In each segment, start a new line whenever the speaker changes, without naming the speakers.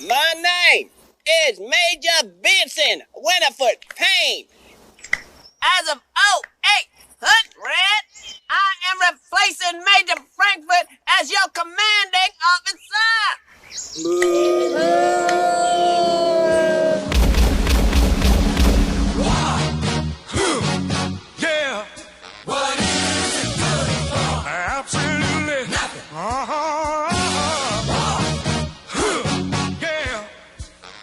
My name is Major Benson Winterfoot Payne. As of 0800, I am replacing Major Frankfurt as your commanding officer.
Yeah. What is it good for? Absolutely nothing. Yeah.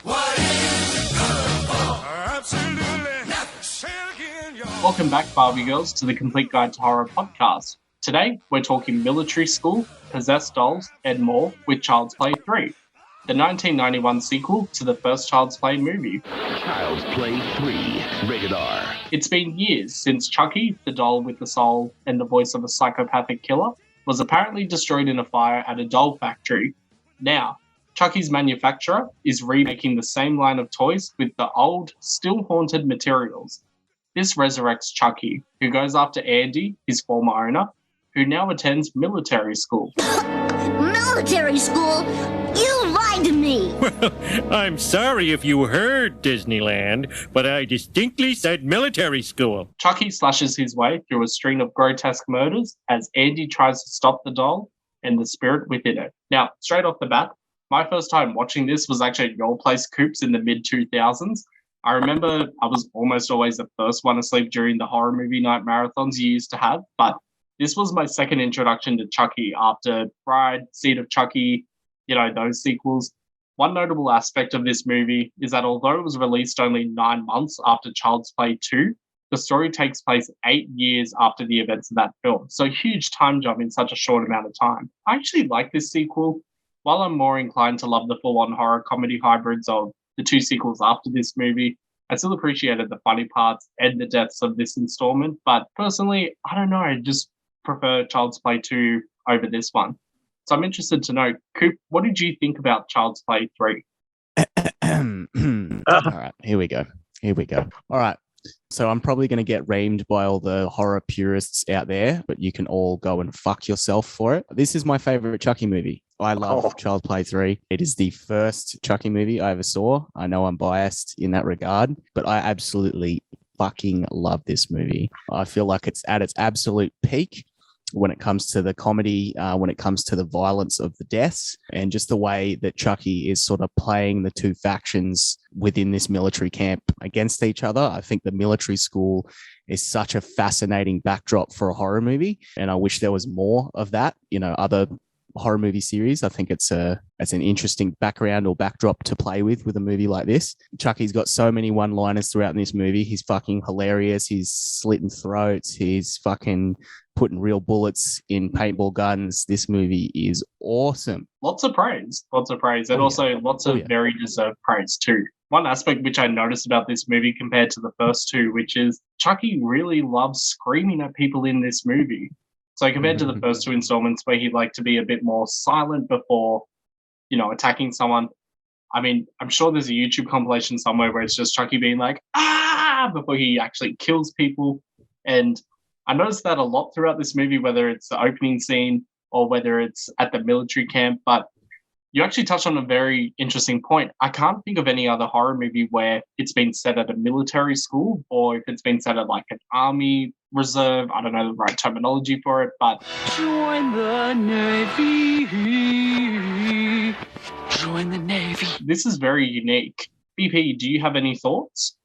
What is it good for? Absolutely nothing. Say it again, y'all.
Welcome back, Barbie Girls, to the Complete Guide to Horror podcast. Today, we're talking military school, possessed dolls, and more with Child's Play 3, the 1991 sequel to the first Child's Play movie.
Child's Play 3, rated R.
It's been years since Chucky, the doll with the soul and the voice of a psychopathic killer, was apparently destroyed in a fire at a doll factory. Now, Chucky's manufacturer is remaking the same line of toys with the old, still haunted materials. This resurrects Chucky, who goes after Andy, his former owner, who now attends military school.
Military school? You lied to me!
I'm sorry if you heard Disneyland, but I distinctly said military school.
Chucky slashes his way through a string of grotesque murders as Andy tries to stop the doll and the spirit within it. Now, straight off the bat, my first time watching this was actually at your place, Coops, in the mid-2000s. I remember I was almost always the first one asleep during the horror movie night marathons you used to have, but this was my second introduction to Chucky after Bride, Seed of Chucky, those sequels. One notable aspect of this movie is that although it was released only 9 months after Child's Play 2, the story takes place 8 years after the events of that film. So huge time jump in such a short amount of time. I actually like this sequel. While I'm more inclined to love the full-on horror comedy hybrids of the two sequels after this movie, I still appreciated the funny parts and the deaths of this installment. But personally, I don't know, I just prefer Child's Play 2 over this one. So I'm interested to know, Coop, what did you think about Child's Play 3?
All right, here we go. All right. So I'm probably going to get reamed by all the horror purists out there, but you can all go and fuck yourself for it. This is my favorite Chucky movie. I love Child's Play 3. It is the first Chucky movie I ever saw. I know I'm biased in that regard, but I absolutely fucking love this movie. I feel like it's at its absolute peak when it comes to the comedy, when it comes to the violence of the deaths, and just the way that Chucky is sort of playing the two factions within this military camp against each other. I think the military school is such a fascinating backdrop for a horror movie, and I wish there was more of that, other horror movie series. I think it's an interesting background or backdrop to play with a movie like this. Chucky's got so many one-liners throughout this movie. He's fucking hilarious. He's slitting throats. He's fucking putting real bullets in paintball guns. This movie is awesome.
Lots of praise, and also lots of very deserved praise too. One aspect which I noticed about this movie compared to the first two, which is Chucky really loves screaming at people in this movie. So compared to the first two installments where he'd like to be a bit more silent before, attacking someone, I mean, I'm sure there's a YouTube compilation somewhere where it's just Chucky being like, ah, before he actually kills people. And I noticed that a lot throughout this movie, whether it's the opening scene or whether it's at the military camp. But you actually touched on a very interesting point. I can't think of any other horror movie where it's been set at a military school or if it's been set at like an army reserve. I don't know the right terminology for it, but
Join the Navy. Join the Navy.
This is very unique. BP, do you have any thoughts?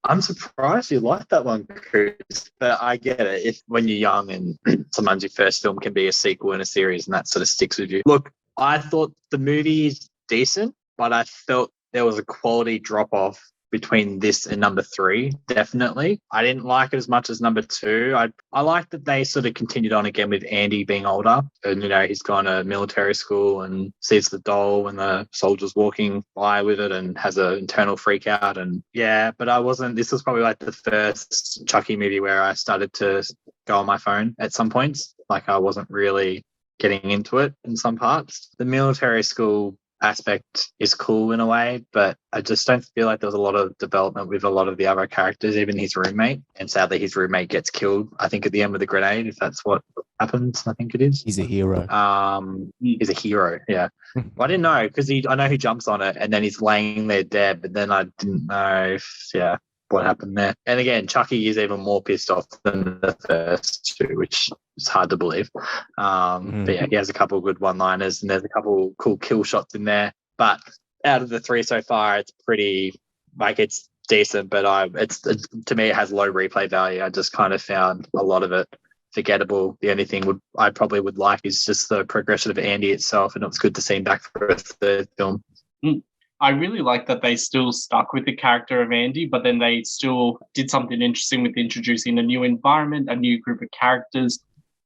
I'm surprised you like that one, Chris, but I get it. If when you're young and sometimes your first film can be a sequel in a series and that sort of sticks with you. Look, I thought the movie is decent, but I felt there was a quality drop-off between this and number 3, definitely. I didn't like it as much as number 2. I like that they sort of continued on again with Andy being older. And, he's gone to military school and sees the doll when the soldier's walking by with it and has an internal freak out. And but this was probably like the first Chucky movie where I started to go on my phone at some points. Like I wasn't really getting into it in some parts. The military school aspect is cool in a way, but I just don't feel like there was a lot of development with a lot of the other characters, even his roommate. And sadly, his roommate gets killed, I think, at the end with the grenade, if that's what happens. I think it is.
He's a hero.
He's a hero, yeah. Well, I didn't know because I know he jumps on it and then he's laying there dead, but then I didn't know what happened there. And again, Chucky is even more pissed off than the first two, which is hard to believe. But yeah, he has a couple of good one-liners and there's a couple cool kill shots in there. But out of the three so far, it's pretty, like, it's decent, but it's to me, it has low replay value. I just kind of found a lot of it forgettable. The only thing I probably would like is just the progression of Andy itself, and it was good to see him back for a third film.
I really like that they still stuck with the character of Andy, but then they still did something interesting with introducing a new environment, a new group of characters.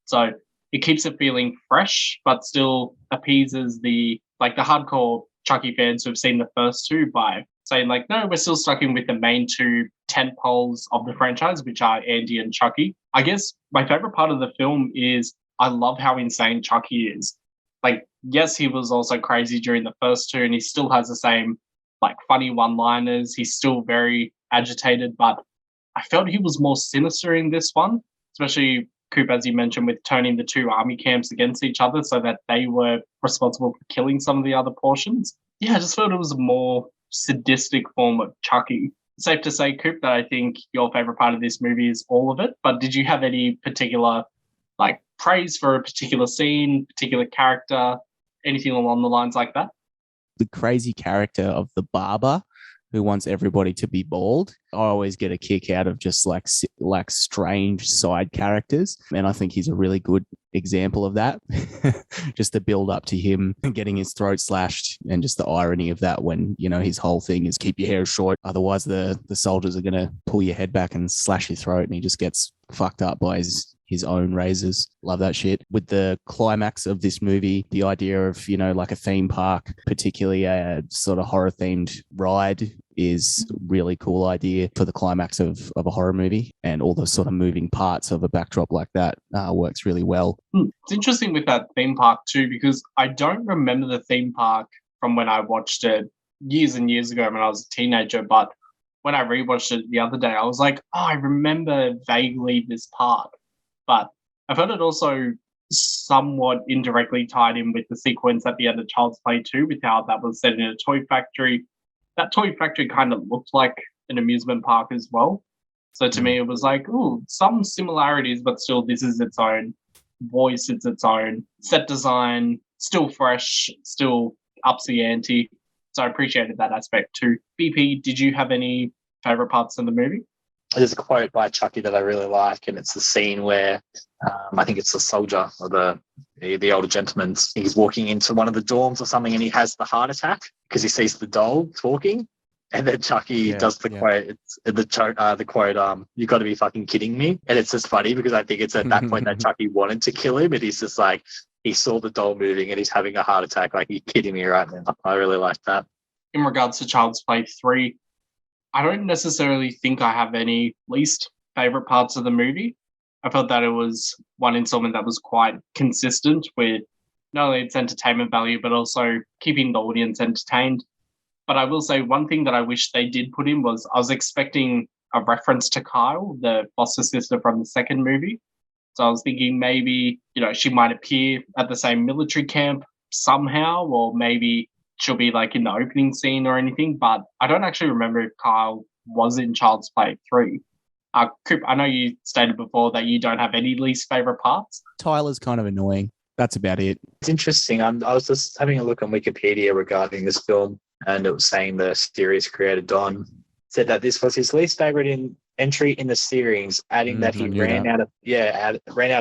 So it keeps it feeling fresh, but still appeases the hardcore Chucky fans who have seen the first two by saying like, no, we're still sticking with the main two tent poles of the franchise, which are Andy and Chucky. I guess my favorite part of the film is I love how insane Chucky is. Like, yes, he was also crazy during the first two, and he still has the same, like, funny one-liners. He's still very agitated, but I felt he was more sinister in this one, especially, Coop, as you mentioned, with turning the two army camps against each other so that they were responsible for killing some of the other portions. Yeah, I just felt it was a more sadistic form of Chucky. Safe to say, Coop, that I think your favorite part of this movie is all of it, but did you have any particular, like, praise for a particular scene, particular character, anything along the lines like that?
The crazy character of the barber who wants everybody to be bald. I always get a kick out of just like strange side characters. And I think he's a really good example of that. Just the build up to him getting his throat slashed and just the irony of that when, you know, his whole thing is keep your hair short. Otherwise the soldiers are going to pull your head back and slash your throat, and he just gets fucked up by his own razors. Love that shit. With the climax of this movie, the idea of, you know, like a theme park, particularly a sort of horror themed ride, is really cool idea for the climax of a horror movie, and all the sort of moving parts of a backdrop like that works really well.
It's interesting with that theme park too, because I don't remember the theme park from when I watched it years and years ago when I was a teenager, but when I rewatched it the other day, I was like, oh, I remember vaguely this part. But I felt it also somewhat indirectly tied in with the sequence at the end of Child's Play 2, with how that was set in a toy factory. That toy factory kind of looked like an amusement park as well. So to me, it was like, ooh, some similarities, but still this is its own voice, it's its own set design, still fresh, still ups the ante. So I appreciated that aspect too. BP, did you have any favorite parts in the movie?
There's a quote by Chucky that I really like, and it's the scene where I think it's the soldier or the older gentleman. He's walking into one of the dorms or something, and he has the heart attack because he sees the doll talking. And then Chucky does the quote. It's the quote. You got to be fucking kidding me! And it's just funny because I think it's at that point that Chucky wanted to kill him, and he's just like, he saw the doll moving and he's having a heart attack. Like, you're kidding me right now. I really like that.
In regards to Child's Play 3, I don't necessarily think I have any least favorite parts of the movie. I felt that it was one installment that was quite consistent with not only its entertainment value, but also keeping the audience entertained. But I will say one thing that I wish they did put in was I was expecting a reference to Kyle, the foster sister from the second movie. So I was thinking maybe, you know, she might appear at the same military camp somehow, or maybe she'll be like in the opening scene or anything, but I don't actually remember if Kyle was in Child's Play 3. Coop, I know you stated before that you don't have any least favorite parts.
Tyler's kind of annoying. That's about it.
It's interesting. I was just having a look on Wikipedia regarding this film, and it was saying the series creator, Don, said that this was his least favorite entry in the series, adding that he ran out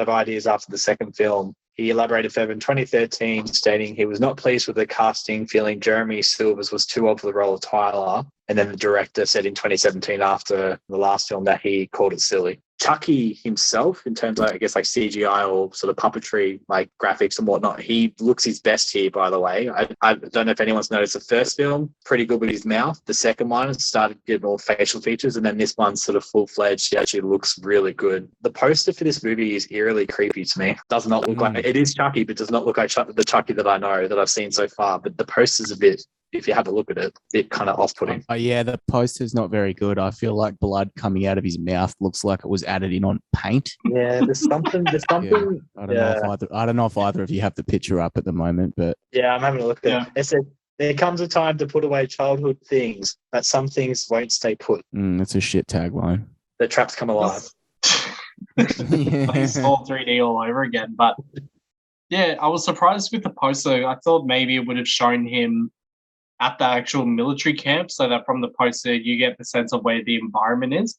of ideas after the second film. He elaborated further in 2013, stating he was not pleased with the casting, feeling Jeremy Silvers was too old for the role of Tyler. And then the director said in 2017, after the last film, that he called it silly. Chucky himself, in terms of, I guess, like CGI or sort of puppetry, like graphics and whatnot, he looks his best here, by the way. I don't know if anyone's noticed the first film, pretty good with his mouth. The second one started to get more facial features, and then this one's sort of full-fledged. He actually looks really good. The poster for this movie is eerily creepy to me. Does not look like, it is Chucky, but does not look like the Chucky that I know, that I've seen so far. But the poster's a bit, if you have a look at it, it kind of off-putting.
Oh yeah, the poster's not very good. I feel like blood coming out of his mouth looks like it was added in on paint.
Yeah, there's something.
Yeah, I don't know if either of you have the picture up at the moment, but
Yeah, I'm having a look at it. It said, there comes a time to put away childhood things, but some things won't stay put.
it's a shit tagline.
The traps come alive.
It's all 3D all over again. But yeah, I was surprised with the poster. I thought maybe it would have shown him at the actual military camp, so that from the poster you get the sense of where the environment is.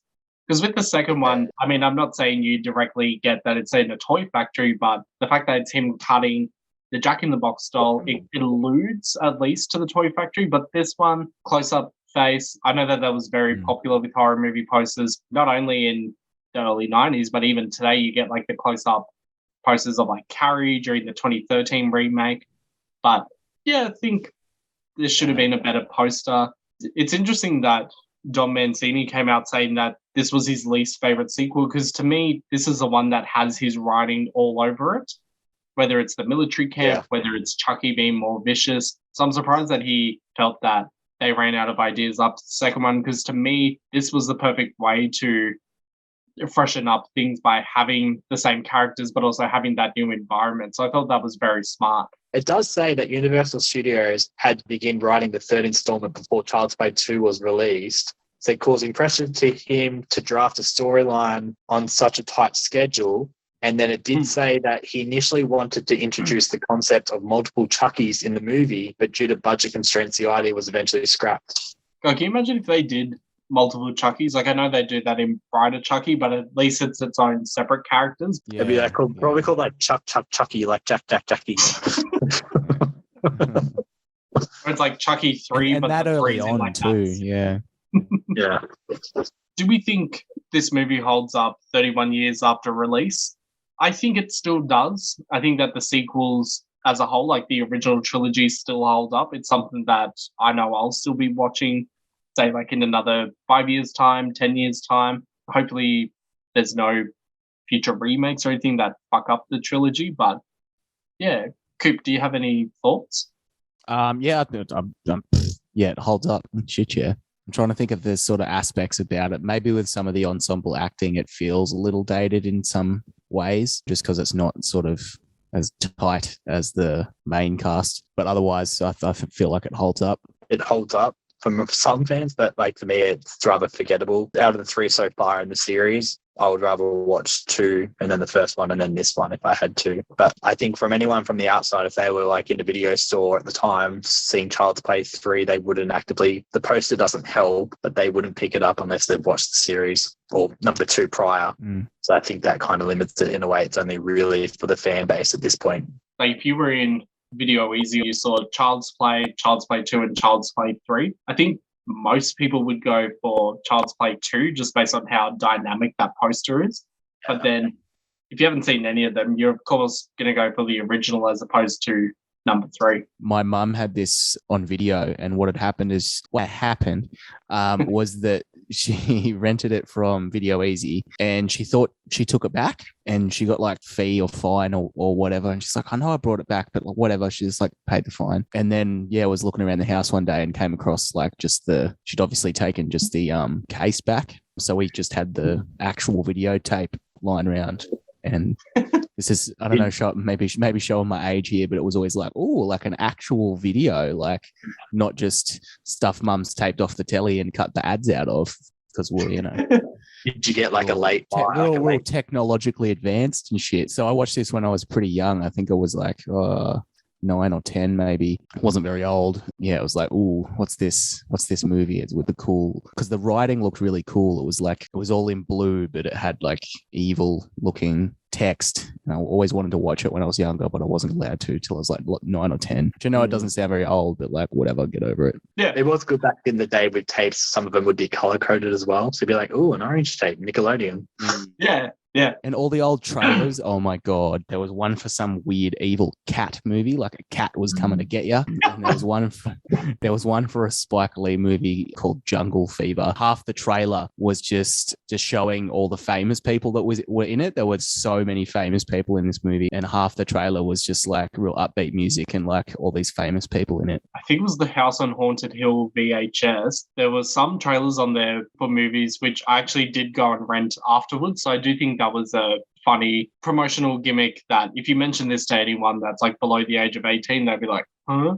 Because with the second one, I mean, I'm not saying you directly get that it's in a toy factory, but the fact that it's him cutting the Jack in the Box doll, it alludes at least to the toy factory. But this one, close up face, I know that was very popular with horror movie posters, not only in the early 90s, but even today you get like the close up posters of like Carrie during the 2013 remake. But yeah, I think there should have been a better poster. It's interesting that Don Mancini came out saying that this was his least favorite sequel, because to me, this is the one that has his writing all over it, whether it's the military camp, whether it's Chucky being more vicious. So I'm surprised that he felt that they ran out of ideas after the second one, because to me, this was the perfect way to freshen up things by having the same characters, but also having that new environment. So I thought that was very smart.
It does say that Universal Studios had to begin writing the third installment before Child's Play 2 was released, so causing pressure to him to draft a storyline on such a tight schedule. And then it did say that he initially wanted to introduce the concept of multiple Chuckies in the movie, but due to budget constraints, the idea was eventually scrapped.
God, can you imagine if they did multiple Chuckies? Like, I know they do that in Bride of Chucky, but at least it's its own separate characters.
Yeah, it'd be like probably called like Chucky, like Chucky.
It's like Chucky 3,
and
but
that
the
early
3's in
on
like
too.
that.
Yeah.
Yeah.
Do we think this movie holds up 31 years after release? I think it still does. I think that the sequels as a whole, like the original trilogy, still hold up. It's something that I know I'll still be watching, say, like in another 5 years' time, 10 years' time. Hopefully there's no future remakes or anything that fuck up the trilogy. But yeah, Coop, do you have any thoughts?
Yeah, it holds up. Shit, yeah. I'm trying to think of the sort of aspects about it. Maybe with some of the ensemble acting, it feels a little dated in some ways, just because it's not sort of as tight as the main cast. But otherwise, I feel like it holds up.
It holds up for some fans, but like for me, it's rather forgettable. Out of the three so far in the series, I would rather watch 2 and then the first one and then this one if I had to. But I think from anyone from the outside, if they were like in a video store at the time seeing Child's Play 3, they wouldn't actively, the poster doesn't help, but they wouldn't pick it up unless they've watched the series or number 2 prior. So I think that kind of limits it in a way. It's only really for the fan base at this point.
Like if you were in Video Easy, you saw Child's Play 2, and Child's Play 3. I think most people would go for Child's Play 2 just based on how dynamic that poster is. But then if you haven't seen any of them, you're of course going to go for the original as opposed to number 3.
My mum had this on video, and what happened was that she rented it from Video Easy, and she thought she took it back, and she got like fee or fine or whatever. And she's like, I know I brought it back, but like, whatever. She just like paid the fine. And then, was looking around the house one day and came across like she'd obviously taken just the case back. So we just had the actual videotape lying around. And this is, I don't know, maybe showing my age here, but it was always like, like an actual video, like not just stuff mum's taped off the telly and cut the ads out of, because
Did you get like a late?
We're all technologically advanced and shit. So I watched this when I was pretty young. I think I was like 9 or 10 maybe. It wasn't very old. Yeah, it was like, ooh, what's this movie? It's with the cool, because the writing looked really cool. It was all in blue, but it had like evil looking text. And I always wanted to watch it when I was younger, but I wasn't allowed to till I was like 9 or 10. Which I know it doesn't sound very old, but like whatever, get over it.
Yeah.
It was good back in the day with tapes. Some of them would be color coded as well. So you'd be like, oh, an orange tape, Nickelodeon.
Yeah.
And all the old trailers, oh my God. There was one for some weird evil cat movie, like a cat was coming to get you. And there was one for a Spike Lee movie called Jungle Fever. Half the trailer was just showing all the famous people that were in it. There were so many famous people in this movie, and half the trailer was just like real upbeat music and like all these famous people in it.
I think it was the House on Haunted Hill VHS. There was some trailers on there for movies which I actually did go and rent afterwards. So I do think that was a funny promotional gimmick that if you mention this to anyone that's like below the age of 18, they'd be like, huh?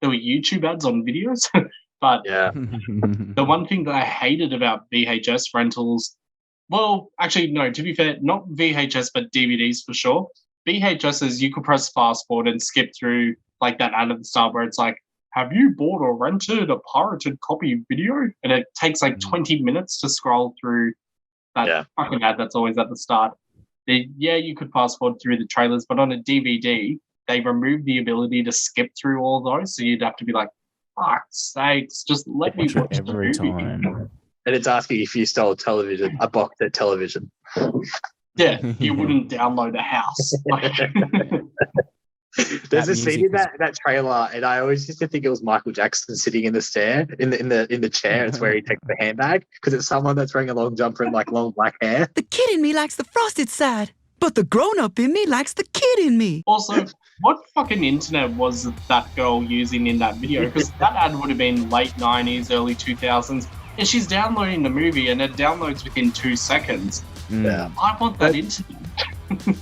There were YouTube ads on videos? But
Yeah.
the one thing that I hated about VHS rentals, well, actually, no, to be fair, not VHS, but DVDs for sure. VHSs, you could press fast forward and skip through like that ad at the start where it's like, have you bought or rented a pirated copy video? And it takes like 20 minutes to scroll through that fucking ad that's always at the start. You could fast forward through the trailers, but on a DVD, they removed the ability to skip through all those. So you'd have to be like, fuck's sakes, just let me watch
every
the movie.
time.
And it's asking if you stole a box set television.
Yeah, you wouldn't download a house. Like,
there's a scene in that trailer, and I always used to think it was Michael Jackson sitting in the chair. It's where he takes the handbag, because it's someone that's wearing a long jumper and like long black hair.
The kid in me likes the frosted side, but the grown-up in me likes the kid in me.
Also, what fucking internet was that girl using in that video? Because that ad would have been late 90s, early 2000s, and she's downloading the movie, and it downloads within 2 seconds.
Yeah.
I want that internet.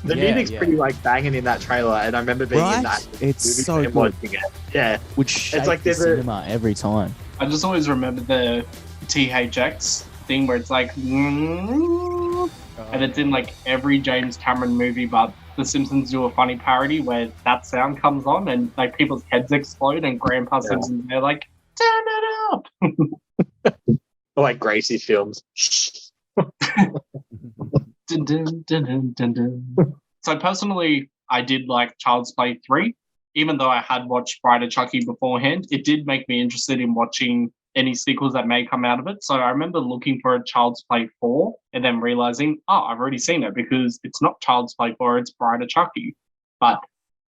The music's pretty like banging in that trailer, and I remember being in that.
It's so good.
Watching it. Yeah,
Would shake
like
the
there's
cinema every time.
I just always remember the THX thing where it's like, and it's in like every James Cameron movie, but The Simpsons do a funny parody where that sound comes on and like people's heads explode, and Grandpa Simpson's they're like, turn it up.
Or like Gracie films.
Dun, dun, dun, dun, dun, dun. So personally, I did like Child's Play 3. Even though I had watched Bride of Chucky beforehand, it did make me interested in watching any sequels that may come out of it. So I remember looking for a Child's Play 4 and then realizing, I've already seen it because it's not Child's Play 4, it's Bride of Chucky. But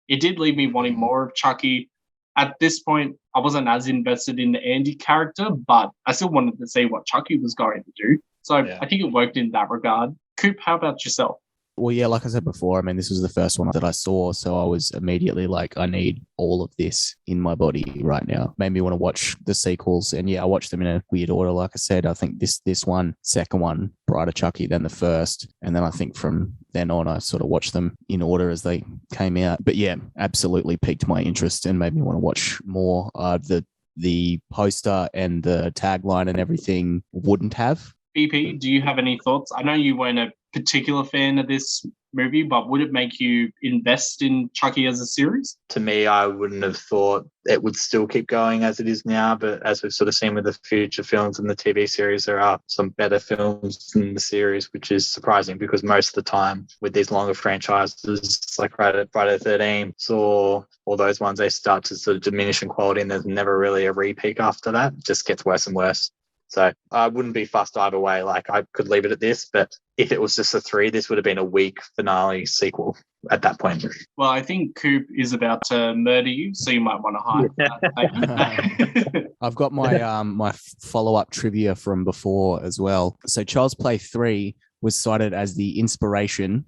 it did leave me wanting more of Chucky. At this point, I wasn't as invested in the Andy character, but I still wanted to see what Chucky was going to do. So I think it worked in that regard. Coop, how about yourself?
Well, yeah, like I said before, I mean, this was the first one that I saw, so I was immediately like, I need all of this in my body right now. Made me want to watch the sequels, and I watched them in a weird order. Like I said, I think this one, second one, Bride of Chucky, then the first, and then I think from then on, I sort of watched them in order as they came out. But yeah, absolutely piqued my interest and made me want to watch more. The poster and the tagline and everything wouldn't have.
BP, do you have any thoughts? I know you weren't a particular fan of this movie, but would it make you invest in Chucky as a series?
To me, I wouldn't have thought it would still keep going as it is now, but as we've sort of seen with the future films and the TV series, there are some better films in the series, which is surprising because most of the time with these longer franchises like Friday the 13th or all those ones, they start to sort of diminish in quality and there's never really a repeat after that. It just gets worse and worse. So I wouldn't be fussed either way. Like I could leave it at this, but if it was just a 3, this would have been a weak finale sequel at that point.
Well, I think Coop is about to murder you, so you might want to hide.
I've got my my follow-up trivia from before as well. So Child's Play 3 was cited as the inspiration,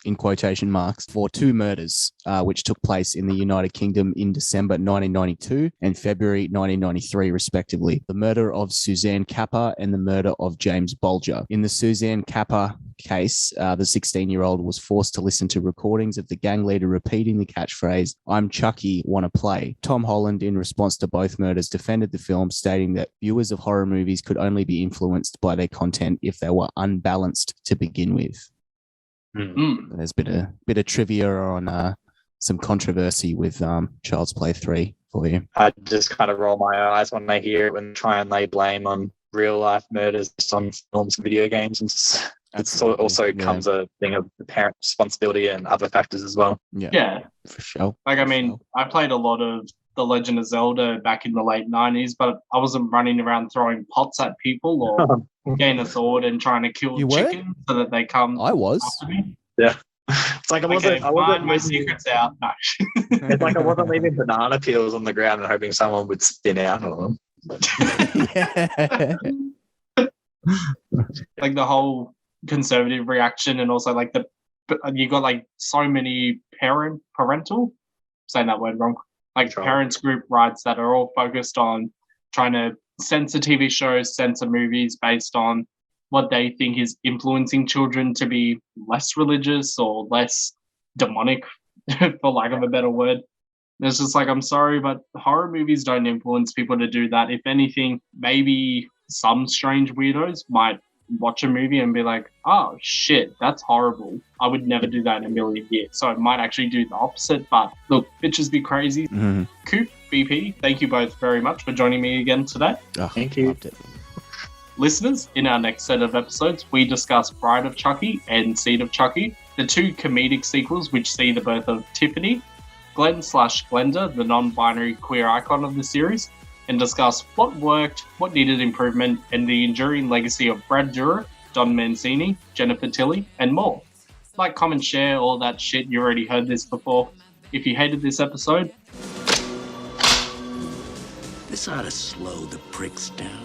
in quotation marks, for 2 murders, which took place in the United Kingdom in December 1992 and February 1993, respectively. The murder of Suzanne Capper and the murder of James Bolger. In the Suzanne Capper case, the 16-year-old was forced to listen to recordings of the gang leader repeating the catchphrase, "I'm Chucky, wanna play?" Tom Holland, in response to both murders, defended the film, stating that viewers of horror movies could only be influenced by their content if they were unbalanced to begin with. There's a bit of trivia on some controversy with Child's Play 3 for you.
I just kind of roll my eyes when they hear it and try and lay blame on real life murders just on films and video games. And it also comes a thing of the parent responsibility and other factors as well.
Yeah,
for sure.
Like, I mean, I played a lot of The Legend of Zelda back in the late 90s, but I wasn't running around throwing pots at people or getting a sword and trying to kill chickens so that they come after me.
Yeah. It's like I wasn't
my secrets out. No.
It's like I wasn't leaving banana peels on the ground and hoping someone would spin out on them.
Like the whole conservative reaction, and also like you got like so many parental, saying that word wrong, like parents group rights that are all focused on trying to censor TV shows, censor movies based on what they think is influencing children to be less religious or less demonic, for lack of a better word. It's just like, I'm sorry, but horror movies don't influence people to do that. If anything, maybe some strange weirdos might watch a movie and be like, oh shit, that's horrible. I would never do that in a million years. So it might actually do the opposite. But look, bitches be crazy.
Mm-hmm.
Coop, BP, thank you both very much for joining me again today.
Oh,
thank you.
Listeners, in our next set of episodes, we discuss Bride of Chucky and Seed of Chucky, the two comedic sequels which see the birth of Tiffany, Glenn/Glenda, the non-binary queer icon of the series, and discuss what worked, what needed improvement, and the enduring legacy of Brad Dourif, Don Mancini, Jennifer Tilly, and more. Like, comment, share, all that shit. You already heard this before. If you hated this episode,
this ought to slow the pricks down.